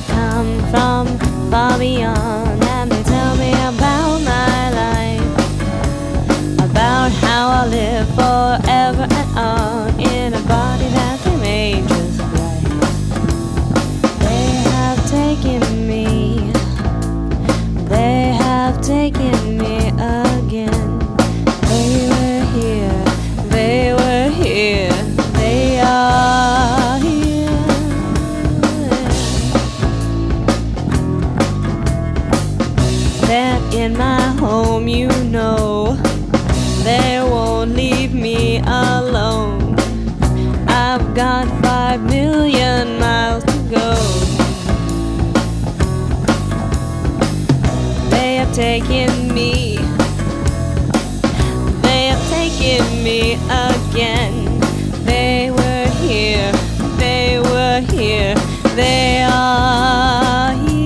come from far beyond, and they tell me about my life, about how I'll live forever and on in a body that they made just right. They have taken me, they have taken me again. They were here, they were here, they are here. They're in my home, you know. They won't leave me alone. I've got 5 million miles to go. They have taken me, they have taken me again. They were here, they were here, they are here.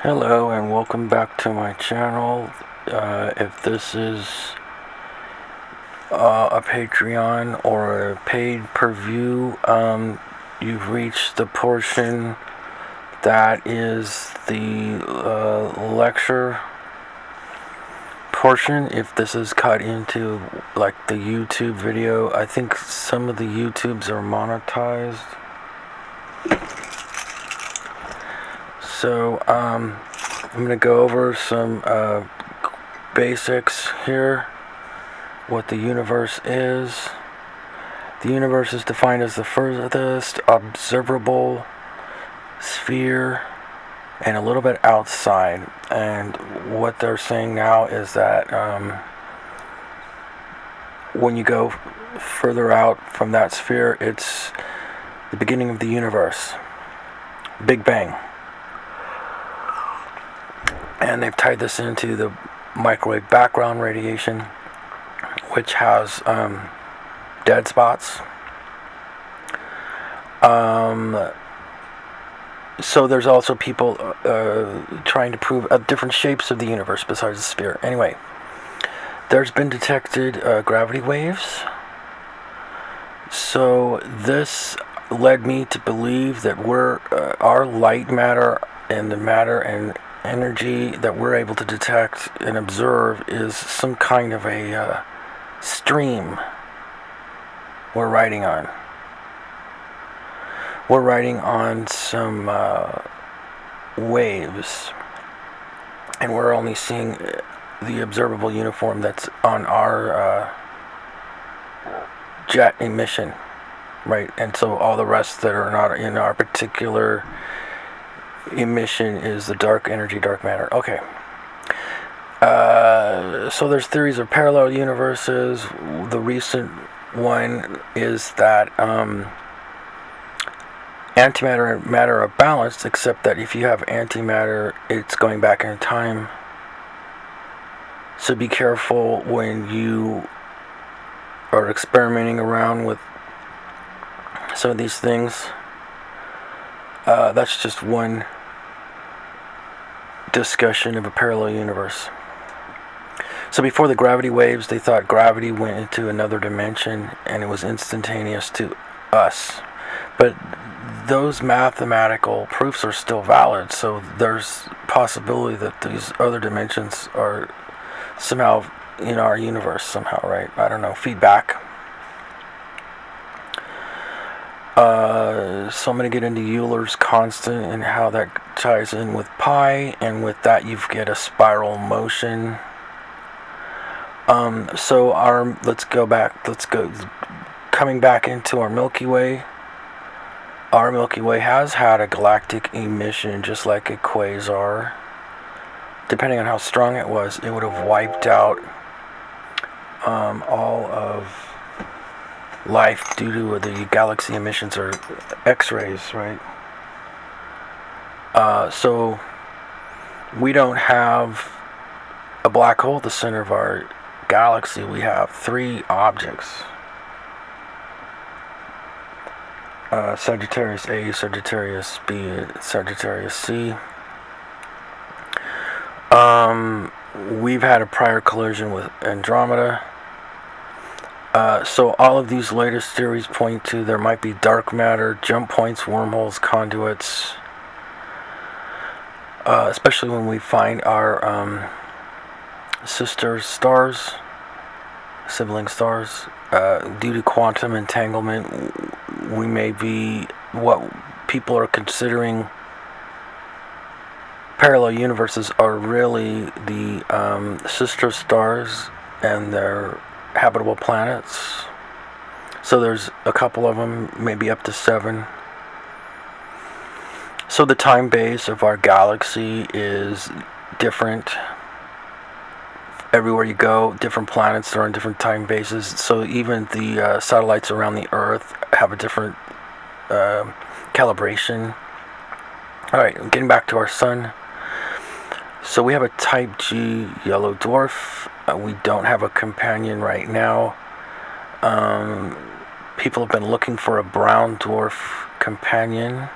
Hello and welcome back to my channel. If this is a Patreon or a paid per view, you've reached the portion that is the lecture portion. If this is cut into like the YouTube video, I think some of the YouTubes are monetized. So I'm going to go over some basics here. What the universe is. The universe is defined as the furthest observable sphere and a little bit outside. And what they're saying now is that when you go further out from that sphere, it's the beginning of the universe. Big Bang. And they've tied this into the microwave background radiation, which has dead spots. So there's also people trying to prove different shapes of the universe besides the sphere. Anyway, there's been detected gravity waves. So this led me to believe that our light matter and the matter and energy that we're able to detect and observe is some kind of a stream we're riding on. We're riding on some waves, and we're only seeing the observable uniform that's on our jet emission, right? And so all the rest that are not in our particular emission is the dark energy, dark matter. Okay. So there's theories of parallel universes. The recent one is that antimatter and matter are balanced, except that if you have antimatter, it's going back in time. So be careful when you are experimenting around with some of these things. That's just one discussion of a parallel universe. So before the gravity waves, they thought gravity went into another dimension and it was instantaneous to us. But those mathematical proofs are still valid, so there's possibility that these other dimensions are somehow in our universe somehow, right? I don't know, feedback. So I'm going to get into Euler's constant and how that ties in with pi, and with that you get a spiral motion. Coming back into our Milky Way. Our Milky Way has had a galactic emission just like a quasar. Depending on how strong it was, it would have wiped out all of life due to the galaxy emissions or X-rays, right? So we don't have a black hole at the center of our galaxy. We have three objects. Sagittarius A, Sagittarius B, Sagittarius C. We've had a prior collision with Andromeda. So all of these latest theories point to there might be dark matter, jump points, wormholes, conduits. Especially when we find our sister stars, sibling stars. Due to quantum entanglement, we may be what people are considering parallel universes are really the sister stars and their habitable planets. So there's a couple of them, maybe up to 7. So the time base of our galaxy is different. Everywhere you go, different planets are on different time bases. So even the satellites around the Earth have a different calibration. Alright, getting back to our sun. So we have a type G yellow dwarf. We don't have a companion right now. People have been looking for a brown dwarf companion.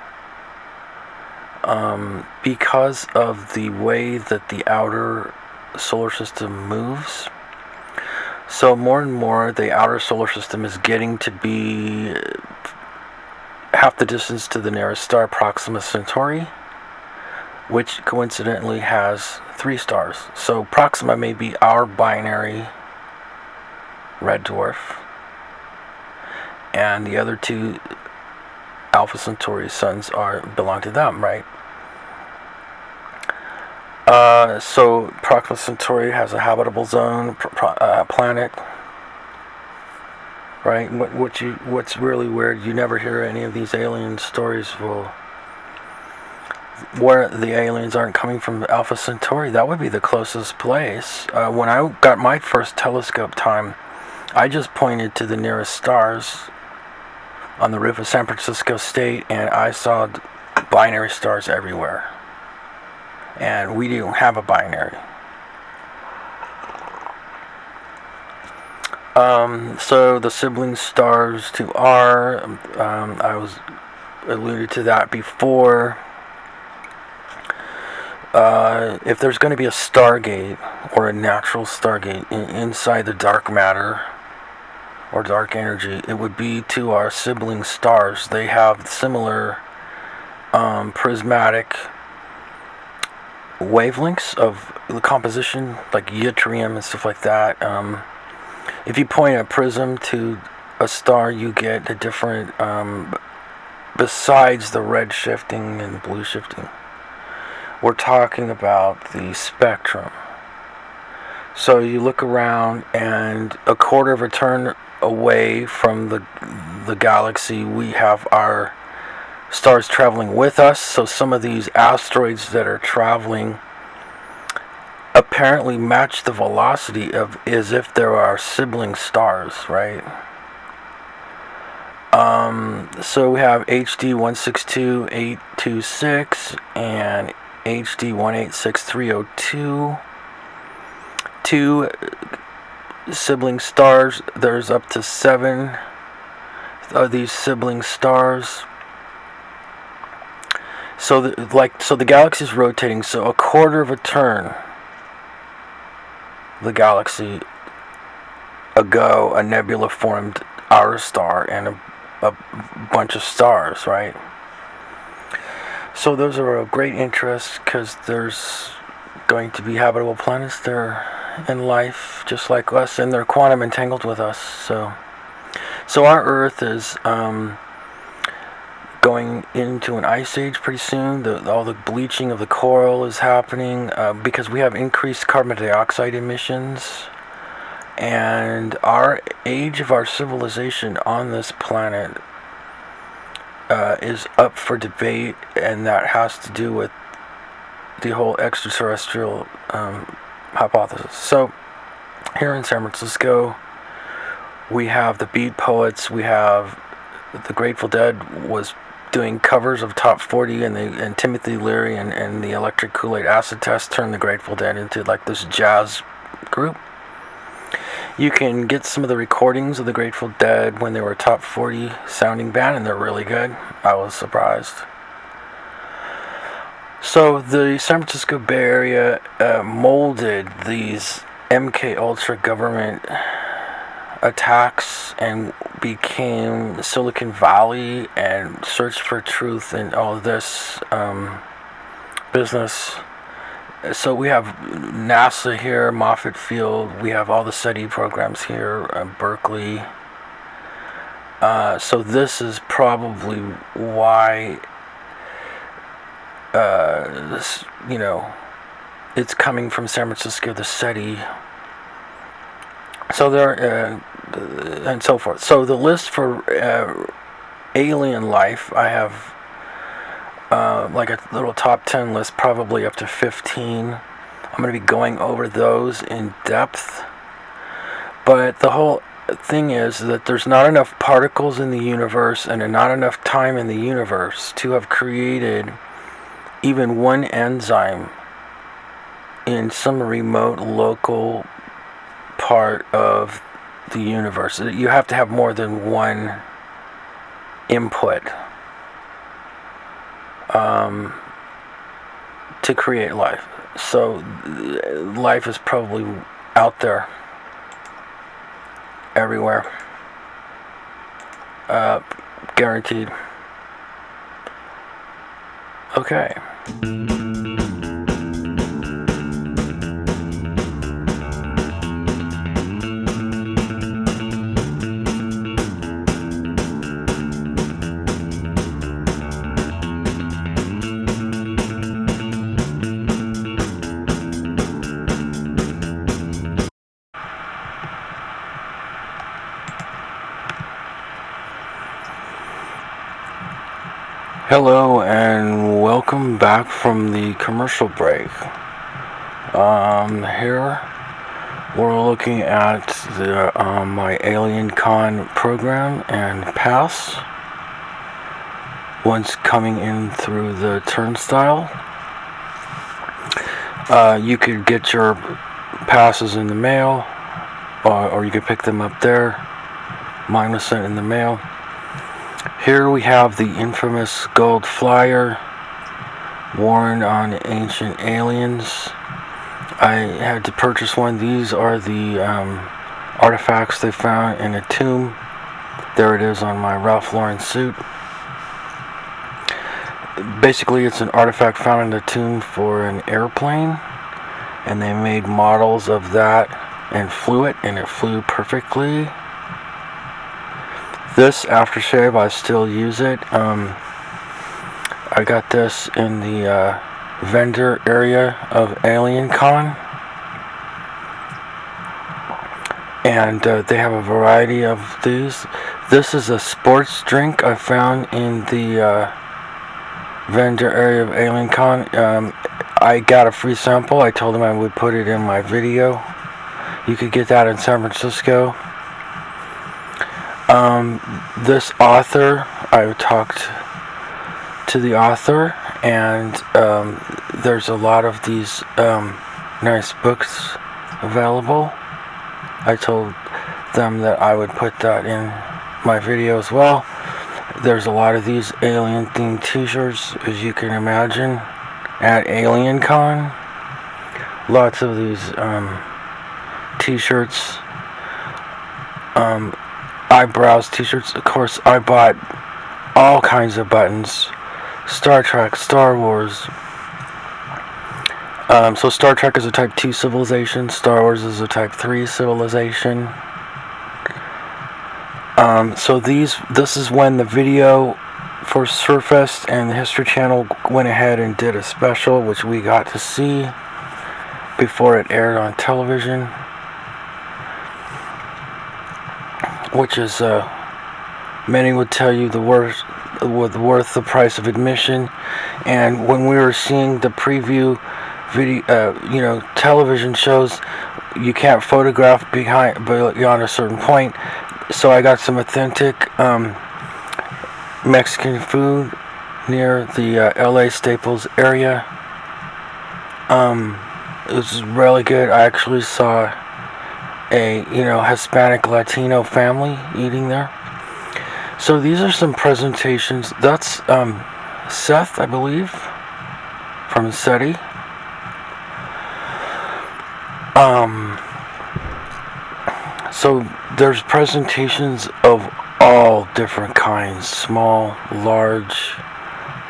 Because of the way that the outer solar system moves. So more and more the outer solar system is getting to be half the distance to the nearest star, Proxima Centauri, which coincidentally has 3 stars. So Proxima may be our binary red dwarf, and the other 2 Alpha Centauri suns belong to them, right? So Proxima Centauri has a habitable zone planet, right? What's really weird, you never hear any of these alien stories where the aliens aren't coming from Alpha Centauri. That would be the closest place. When I got my first telescope time, I just pointed to the nearest stars on the roof of San Francisco State, and I saw binary stars everywhere. And we don't have a binary. So the sibling stars to R, I was alluded to that before. If there's going to be a stargate or a natural stargate inside the dark matter or dark energy, it would be to our sibling stars. They have similar prismatic wavelengths of the composition, like yttrium and stuff like that. If you point a prism to a star, you get a different, besides the red shifting and blue shifting, we're talking about the spectrum. So you look around, and a quarter of a turn away from the galaxy, we have our stars traveling with us. So some of these asteroids that are traveling apparently match the velocity of as if there are sibling stars, right? So we have HD 162826 and HD 186302. 2 sibling stars. There's up to 7 of these sibling stars. So the galaxy's rotating. So a quarter of a turn, the galaxy ago, a nebula formed our star and a bunch of stars, right? So those are of great interest because there's going to be habitable planets there in life just like us, and they're quantum entangled with us. So our Earth is going into an ice age pretty soon. All the bleaching of the coral is happening because we have increased carbon dioxide emissions. And our age of our civilization on this planet is up for debate, and that has to do with the whole extraterrestrial hypothesis. So here in San Francisco, we have the Beat Poets, we have the Grateful Dead was doing covers of Top 40, and Timothy Leary and the Electric Kool-Aid Acid Test turned the Grateful Dead into like this jazz group. You can get some of the recordings of the Grateful Dead when they were a top 40 sounding band, and they're really good. I was surprised. So the San Francisco Bay Area molded these MK Ultra government attacks and became Silicon Valley and searched for truth and all of this business. So we have NASA here, Moffett Field, we have all the SETI programs here, Berkeley. So this is probably why, this, it's coming from San Francisco, the SETI. So there, and so forth. So the list for alien life, I have like a little top 10 list, probably up to 15. I'm going to be going over those in depth. But the whole thing is that there's not enough particles in the universe and not enough time in the universe to have created even one enzyme in some remote local part of the universe. You have to have more than one input to create life. So life is probably out there everywhere, guaranteed. Okay. Hello and welcome back from the commercial break. Here we're looking at the my AlienCon program and pass. Once coming in through the turnstile, you could get your passes in the mail, or you could pick them up there. Mine was sent in the mail. Here we have the infamous gold flyer worn on ancient aliens. I had to purchase one. These are the artifacts they found in a tomb. There it is on my Ralph Lauren suit. Basically, it's an artifact found in a tomb for an airplane, and they made models of that and flew it, and it flew perfectly. This aftershave, I still use it. I got this in the vendor area of AlienCon, and they have a variety of these. This is a sports drink I found in the vendor area of AlienCon. I got a free sample. I told them I would put it in my video. You could get that in San Francisco. This author, I talked to the author, and there's a lot of these nice books available. I told them that I would put that in my video as well. there's a lot of these alien-themed t-shirts, as you can imagine, at AlienCon. Lots of these t-shirts. I browsed t-shirts. Of course, I bought all kinds of buttons. Star Trek, Star Wars. So Star Trek is a Type 2 civilization. Star Wars is a Type 3 civilization. So this is when the video for Surfest and the History Channel went ahead and did a special, which we got to see before it aired on television, which is many would tell you worth the price of admission. And when we were seeing the preview video, television shows, you can't photograph beyond a certain point. So I got some authentic Mexican food near the LA Staples area. It was really good. I actually saw a Hispanic Latino family eating there. So these are some presentations. That's Seth, I believe, from SETI. So there's presentations of all different kinds, small, large.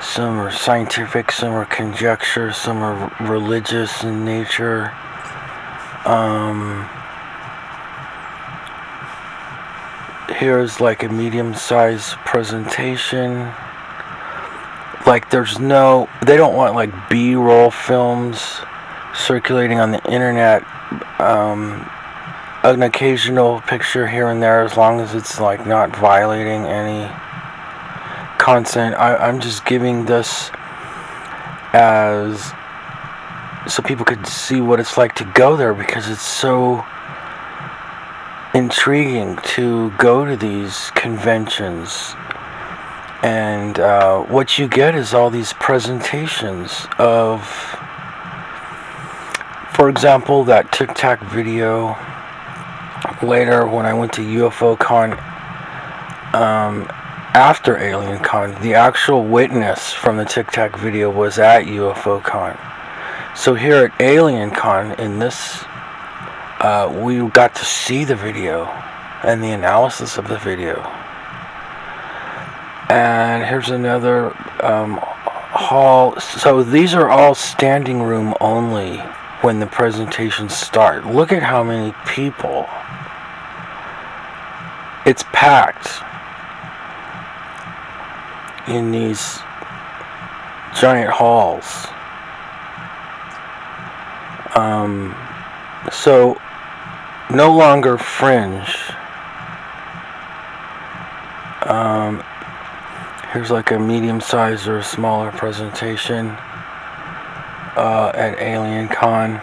Some are scientific, some are conjecture, some are religious in nature. Here's like a medium-sized presentation. Like they don't want like B-roll films circulating on the internet. An occasional picture here and there, as long as it's like not violating any content. I'm just giving this as so people could see what it's like to go there, because it's so intriguing to go to these conventions. And what you get is all these presentations of, for example, that Tic Tac video. Later, when I went to UFOCon, after AlienCon, the actual witness from the Tic Tac video was at UFOCon. So here at AlienCon, in this, we got to see the video and the analysis of the video. And here's another hall. So these are all standing room only when the presentations start. Look at how many people. It's packed in these giant halls. So no longer fringe. Here's like a medium-sized or a smaller presentation at AlienCon.